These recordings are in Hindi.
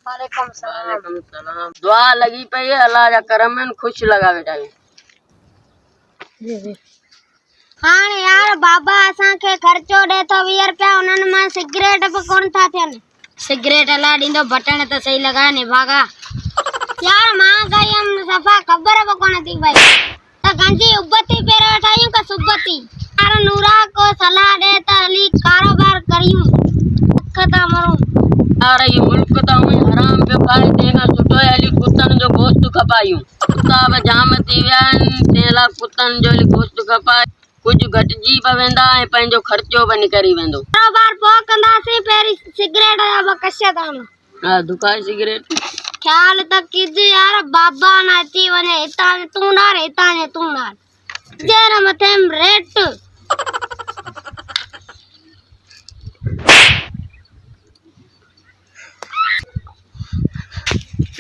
वालेकुम सलाम। दुआ लगी पई है, अल्लाह जा करम में खुश लगावे चाहिए। हाँ यार बाबा असा के खर्चो दे तो 20 रुपया उन्हन में सिगरेट पे कौन था थियन। सिगरेट अला दींदो बटन तो सही लगा ने भागा। यार मां गई हम सफा खबर है कौन थी भाई। तो गंजी उब्बती पेरे उठायूं का सुब्बती। यार नूरा को सलाह दे तो अली कारोबार करियूं। खता मरो। यार ये मुल्क तो हुई हराम पे खाए देना सुठो है अली कुतन जो गोश्त खपायूं। कुत्ता अब जाम थी विया तेला कुतन जो अली गोश्त खपाए कुछ घटजी पवेंदा है पंहिंजो खर्चो भी निकरी वेंदो। कारोबार पो कंदासी पेरी सिगरेट अब कशे तान। हां दुकान सिगरेट ख्याल तक कीजिए यार बाबा ना अची वने इता तू ना जेर मथे रेट।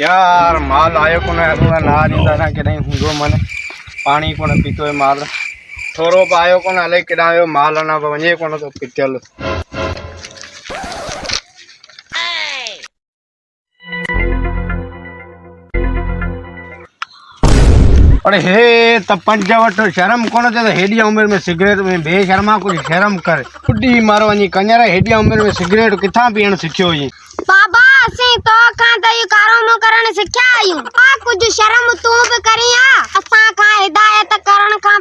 यार माल आयो को ना दींदा ना कहीं हुंदो मन पानी को पीतो है माल थोरो पायो को ना ले किडायो माल ना वने को तो पिटल। अरे हे त पंज वट शर्म कोन थे हेडी उम्र में सिगरेट में बेशर्मा कुछ शर्म कर बुढ़ी मारो वनी कंजर हेडी उम्र में सिगरेट किथा पीण सिखियो ही। बाबा असी तो का दई कारोमो करण सिख्या आयु आ कुछ शर्म तू भी करिया असा का हिदायत करण का